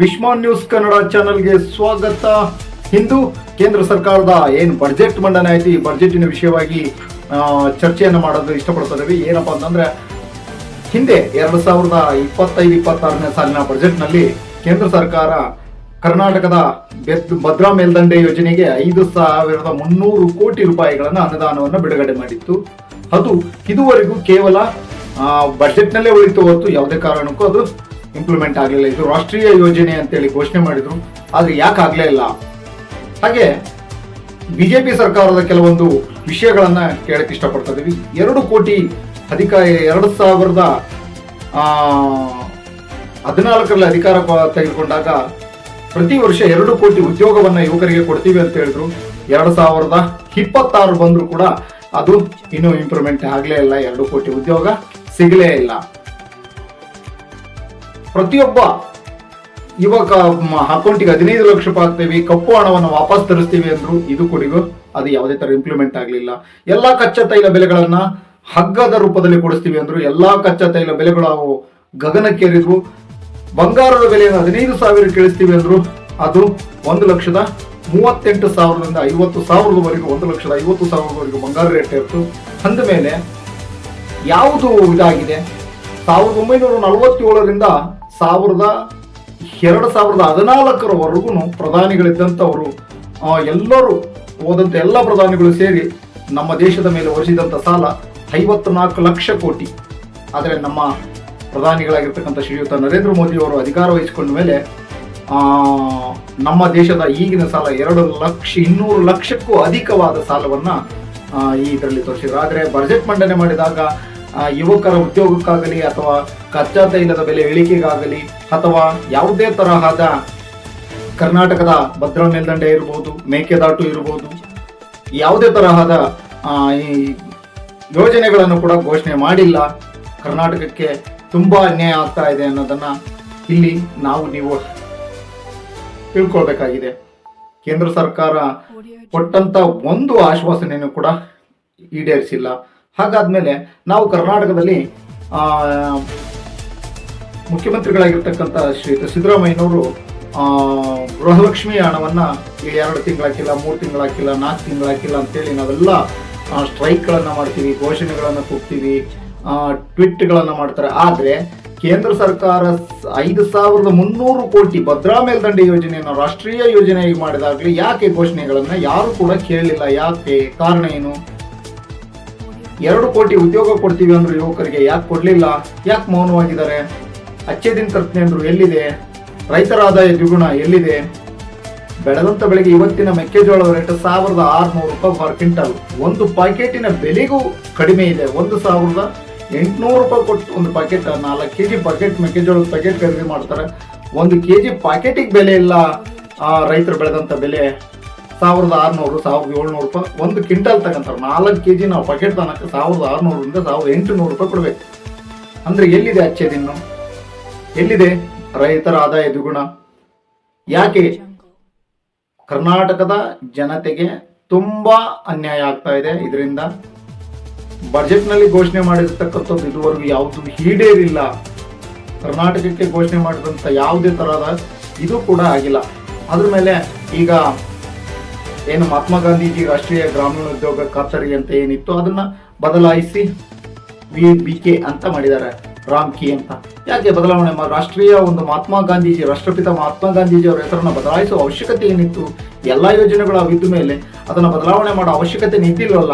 ವಿಶ್ವಾನ್ news Kannada ಚಾನೆಲ್ಗೆ ಸ್ವಾಗತ. ಇಂದು ಕೇಂದ್ರ ಸರ್ಕಾರದ ಏನು ಬಜೆಟ್ ಮಂಡನೆ ಐತಿ, ಈ ಬಜೆಟಿನ ವಿಷಯವಾಗಿ ಚರ್ಚೆಯನ್ನು ಮಾಡೋದು ಇಷ್ಟಪಡ್ತಿದ್ದೀವಿ. ಏನಪ್ಪಾ ಅಂತಂದ್ರೆ, ಹಿಂದೆ 2025-26ನೇ ಸಾಲಿನ ಬಜೆಟ್ನಲ್ಲಿ ಕೇಂದ್ರ ಸರ್ಕಾರ ಕರ್ನಾಟಕದ ಭದ್ರಾ ಮೇಲ್ದಂಡೆ ಯೋಜನೆಗೆ 5,300 ಕೋಟಿ ರೂಪಾಯಿಗಳನ್ನು ಅನುದಾನವನ್ನು ಬಿಡುಗಡೆ ಮಾಡಿತ್ತು. ಅದು ಇದುವರೆಗೂ ಕೇವಲ ಬಜೆಟ್ನಲ್ಲೇ ಉಳಿತು ಹೊತ್ತು ಯಾವುದೇ ಕಾರಣಕ್ಕೂ ಅದು ಇಂಪ್ಲಿಮೆಂಟ್ ಆಗಲಿಲ್ಲ. ಇದು ರಾಷ್ಟ್ರೀಯ ಯೋಜನೆ ಅಂತೇಳಿ ಘೋಷಣೆ ಮಾಡಿದ್ರು, ಆದ್ರೆ ಯಾಕೆ ಆಗ್ಲೇ ಇಲ್ಲ. ಹಾಗೆ ಬಿಜೆಪಿ ಸರ್ಕಾರದ ಕೆಲವೊಂದು ವಿಷಯಗಳನ್ನ ಕೇಳಕ್ ಇಷ್ಟಪಡ್ತಾ ಇದೀವಿ. 2 ಕೋಟಿ 2014ರಲ್ಲಿ ಅಧಿಕಾರ ತೆಗೆದುಕೊಂಡಾಗ ಪ್ರತಿ ವರ್ಷ 2 ಕೋಟಿ ಉದ್ಯೋಗವನ್ನ ಯುವಕರಿಗೆ ಕೊಡ್ತೀವಿ ಅಂತ ಹೇಳಿದ್ರು. 2026 ಬಂದ್ರು ಕೂಡ ಅದು ಇನ್ನೂ ಇಂಪ್ರೂವ್ಮೆಂಟ್ ಆಗ್ಲೇ ಇಲ್ಲ. 2 ಕೋಟಿ ಉದ್ಯೋಗ ಸಿಗಲೇ ಇಲ್ಲ. ಪ್ರತಿಯೊಬ್ಬ ಯುವಕ ಅಕೌಂಟಿಗೆ 15 ಲಕ್ಷ ರೂಪಾಯಿ ಹಾಕ್ತೇವೆ, ಕಪ್ಪು ಹಣವನ್ನು ವಾಪಸ್ ತರಿಸ್ತೀವಿ ಅಂದ್ರು. ಇದು ಕೂಡಿಗೂ ಅದು ಯಾವುದೇ ತರ ಇಂಪ್ಲಿಮೆಂಟ್ ಆಗಲಿಲ್ಲ. ಎಲ್ಲಾ ಕಚ್ಚಾ ತೈಲ ಬೆಲೆಗಳನ್ನ ಹಗ್ಗದ ರೂಪದಲ್ಲಿ ಕೊಡಿಸ್ತೀವಿ ಅಂದ್ರು. ಎಲ್ಲಾ ಕಚ್ಚಾ ತೈಲ ಬೆಲೆಗಳು ಅವು ಗಗನಕ್ಕೇರಿದ್ವು. ಬಂಗಾರದ ಬೆಲೆಯನ್ನು 15,000 ಕೇಳಿಸ್ತೀವಿ ಅಂದ್ರು. ಅದು 1,38,000ದಿಂದ 50,000ವರೆಗೂ 1,50,000ವರೆಗೂ ಬಂಗಾರ ರೇಟ್ ಇತ್ತು. ಅಂದ ಮೇಲೆ ಯಾವುದು ಇದಾಗಿದೆ? 1947ರಿಂದ 2014ರವರೆಗೂ ಪ್ರಧಾನಿಗಳಿದ್ದಂಥವರು ಎಲ್ಲರೂ ಹೋದಂತ ಎಲ್ಲ ಪ್ರಧಾನಿಗಳು ಸೇರಿ ನಮ್ಮ ದೇಶದ ಮೇಲೆ ಹೊರಿಸಿದಂಥ ಸಾಲ 54 ಲಕ್ಷ ಕೋಟಿ. ಆದರೆ ನಮ್ಮ ಪ್ರಧಾನಿಗಳಾಗಿರ್ತಕ್ಕಂಥ ಶ್ರೀಯುತ ನರೇಂದ್ರ ಮೋದಿ ಅವರು ಅಧಿಕಾರ ವಹಿಸಿಕೊಂಡ ಮೇಲೆ ನಮ್ಮ ದೇಶದ ಈಗಿನ ಸಾಲ 2,200 ಲಕ್ಷಕ್ಕೂ ಅಧಿಕವಾದ ಸಾಲವನ್ನ ಇದರಲ್ಲಿ ತೋರಿಸಿದ್ರು. ಆದರೆ ಬಜೆಟ್ ಮಂಡನೆ ಮಾಡಿದಾಗ ಯುವಕರ ಉದ್ಯೋಗಕ್ಕಾಗಲಿ ಅಥವಾ ಕಚ್ಚಾ ತೈಲದ ಬೆಲೆ ಇಳಿಕೆಗಾಗಲಿ ಅಥವಾ ಯಾವುದೇ ತರಹದ ಕರ್ನಾಟಕದ ಭದ್ರಾ ಮೇಲ್ದಂಡೆ ಇರಬಹುದು, ಮೇಕೆದಾಟು ಇರಬಹುದು, ಯಾವುದೇ ತರಹದ ಈ ಯೋಜನೆಗಳನ್ನು ಕೂಡ ಘೋಷಣೆ ಮಾಡಿಲ್ಲ. ಕರ್ನಾಟಕಕ್ಕೆ ತುಂಬಾ ಅನ್ಯಾಯ ಆಗ್ತಾ ಇದೆ ಅನ್ನೋದನ್ನ ಇಲ್ಲಿ ನೀವು ತಿಳ್ಕೊಳ್ಬೇಕಾಗಿದೆ. ಕೇಂದ್ರ ಸರ್ಕಾರ ಕೊಟ್ಟಂತ ಒಂದು ಆಶ್ವಾಸನೆಯನ್ನು ಕೂಡ ಈಡೇರಿಸಿಲ್ಲ. ಹಾಗಾದ್ಮೇಲೆ ನಾವು ಕರ್ನಾಟಕದಲ್ಲಿ ಮುಖ್ಯಮಂತ್ರಿಗಳಾಗಿರ್ತಕ್ಕಂಥ ಶ್ರೀಯುತ ಸಿದ್ದರಾಮಯ್ಯನವರು ಗೃಹಲಕ್ಷ್ಮಿ ಹಣವನ್ನ 2 ತಿಂಗಳಾಕಿಲ್ಲ, 3 ತಿಂಗಳಾಕಿಲ್ಲ, 4 ತಿಂಗಳಾಕಿಲ್ಲ ಅಂತೇಳಿ ನಾವೆಲ್ಲ ಸ್ಟ್ರೈಕ್ಗಳನ್ನ ಮಾಡ್ತೀವಿ, ಘೋಷಣೆಗಳನ್ನ ಕೂಗ್ತೀವಿ, ಟ್ವೀಟ್ಗಳನ್ನ ಮಾಡ್ತಾರೆ. ಆದ್ರೆ ಕೇಂದ್ರ ಸರ್ಕಾರ 5,300 ಕೋಟಿ ಭದ್ರಾ ಮೇಲ್ದಂಡೆ ಯೋಜನೆಯನ್ನು ರಾಷ್ಟ್ರೀಯ ಯೋಜನೆಯಾಗಿ ಮಾಡಿದಾಗಲಿ ಯಾಕೆ ಘೋಷಣೆಗಳನ್ನ ಯಾರು ಕೂಡ ಕೇಳಲಿಲ್ಲ? ಯಾಕೆ? ಕಾರಣ ಏನು? 2 ಕೋಟಿ ಉದ್ಯೋಗ ಕೊಡ್ತೀವಿ ಅಂದ್ರು ಯುವಕರಿಗೆ, ಯಾಕೆ ಕೊಡ್ಲಿಲ್ಲ? ಯಾಕೆ ಮೌನವಾಗಿದ್ದಾರೆ? ಅಚ್ಚೆ ದಿನ ತರ್ತೀನಿ ಅಂದ್ರು, ಎಲ್ಲಿದೆ? ರೈತರ ಆದಾಯ ದ್ವಿಗುಣ ಎಲ್ಲಿದೆ? ಬೆಳೆದಂತ ಬೆಳೆಗೆ ಇವತ್ತಿನ ಮೆಕ್ಕೆಜೋಳದ ರೇಟ್ 1,600 ರೂಪಾಯಿ ಪರ್ ಕ್ವಿಂಟಲ್. ಒಂದು ಪ್ಯಾಕೆಟಿನ ಬೆಲೆಗೂ ಕಡಿಮೆ ಇದೆ. 1,800 ರೂಪಾಯಿ ಕೊಟ್ಟು ಒಂದು ಪ್ಯಾಕೆಟ್ 4 kg ಪ್ಯಾಕೆಟ್ ಮೆಕ್ಕೆಜೋಳದ ಪ್ಯಾಕೆಟ್ ಖರೀದಿ ಮಾಡ್ತಾರೆ. 1 kg ಪ್ಯಾಕೆಟಿಗೆ ಬೆಲೆ ಇಲ್ಲ. ರೈತರು ಬೆಳೆದಂತ ಬೆಲೆ 1,600 1,700 ರೂಪಾಯಿ. 1 ಕ್ವಿಂಟಲ್ ತಗೊಂತಾರೆ. 4 kg ನಾವು ಪ್ಯಾಕೆಟ್ ತನಕ 1,600ರಿಂದ 1,800 ರೂಪಾಯಿ ಕೊಡ್ಬೇಕು. ಅಂದ್ರೆ ಎಲ್ಲಿದೆ ಅಚ್ಚೆ ದಿನ್ನು? ಎಲ್ಲಿದೆ ರೈತರ ಆದಾಯ ದ್ವಿಗುಣ? ಯಾಕೆ? ಕರ್ನಾಟಕದ ಜನತೆಗೆ ತುಂಬಾ ಅನ್ಯಾಯ ಆಗ್ತಾ ಇದೆ. ಇದರಿಂದ ಬಜೆಟ್ ನಲ್ಲಿ ಘೋಷಣೆ ಮಾಡಿರ್ತಕ್ಕಂಥದ್ದು ಇದುವರೆಗೂ ಯಾವುದು ಈಡೇರಿಲ್ಲ. ಕರ್ನಾಟಕಕ್ಕೆ ಘೋಷಣೆ ಮಾಡಿದಂತ ಯಾವುದೇ ತರಹದ ಇದು ಕೂಡ ಆಗಿಲ್ಲ. ಅದ್ರ ಮೇಲೆ ಈಗ ಏನು ಮಹಾತ್ಮ ಗಾಂಧೀಜಿ ರಾಷ್ಟ್ರೀಯ ಗ್ರಾಮೀಣ ಉದ್ಯೋಗ ಖಾತರಿ ಅಂತ ಏನಿತ್ತು ಅದನ್ನ ಬದಲಾಯಿಸಿ VBK ಅಂತ ಮಾಡಿದ್ದಾರೆ, ರಾಮ್ಕಿ ಅಂತ. ಯಾಕೆ ಬದಲಾವಣೆ? ರಾಷ್ಟ್ರೀಯ ಒಂದು ರಾಷ್ಟ್ರಪಿತ ಮಹಾತ್ಮ ಗಾಂಧೀಜಿ ಅವರ ಹೆಸರನ್ನ ಬದಲಾಯಿಸುವ ಅವಶ್ಯಕತೆ ಏನಿತ್ತು? ಎಲ್ಲಾ ಯೋಜನೆಗಳು ಅವಿದ್ದ ಮೇಲೆ ಅದನ್ನ ಬದಲಾವಣೆ ಮಾಡೋ ಅವಶ್ಯಕತೆ ನಿಂತಿಲ್ವಲ್ಲ.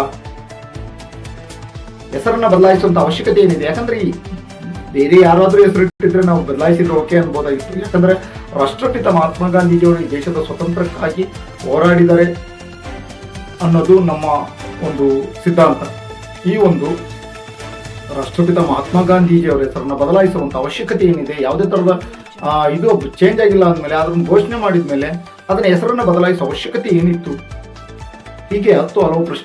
ಹೆಸರನ್ನ ಬದಲಾಯಿಸುವಂತ ಅವಶ್ಯಕತೆ ಏನಿದೆ? ಯಾಕಂದ್ರೆ ಬೇರೆ ಯಾರಾದ್ರೂ ಹೆಸರು ಇಟ್ಟಿದ್ರೆ ನಾವು ಬದಲಾಯಿಸಿದ್ರೆ ಓಕೆ ಅನ್ಬೋದಾಗಿತ್ತು. ಯಾಕಂದ್ರೆ ರಾಷ್ಟ್ರಪಿತ ಮಹಾತ್ಮ ಗಾಂಧೀಜಿ ಅವರು ಈ ದೇಶದ ಸ್ವತಂತ್ರಕ್ಕಾಗಿ ಹೋರಾಡಿದ್ದಾರೆ ಅನ್ನೋದು ನಮ್ಮ ಒಂದು ಸಿದ್ಧಾಂತ. ಈ ಒಂದು ರಾಷ್ಟ್ರಪಿತ ಮಹಾತ್ಮ ಗಾಂಧೀಜಿ ಅವರ ಹೆಸರನ್ನ ಬದಲಾಯಿಸುವಂತ ಅವಶ್ಯಕತೆ ಏನಿದೆ? ಯಾವುದೇ ತರದ ಇದು ಚೇಂಜ್ ಆಗಿಲ್ಲ ಅಂದ್ಮೇಲೆ, ಅದನ್ನ ಘೋಷಣೆ ಮಾಡಿದ್ಮೇಲೆ ಅದನ್ನ ಹೆಸರನ್ನ ಬದಲಾಯಿಸುವ ಅವಶ್ಯಕತೆ ಏನಿತ್ತು? ಹೀಗೆ 10 ಹಲವು ಪ್ರಶ್ನೆ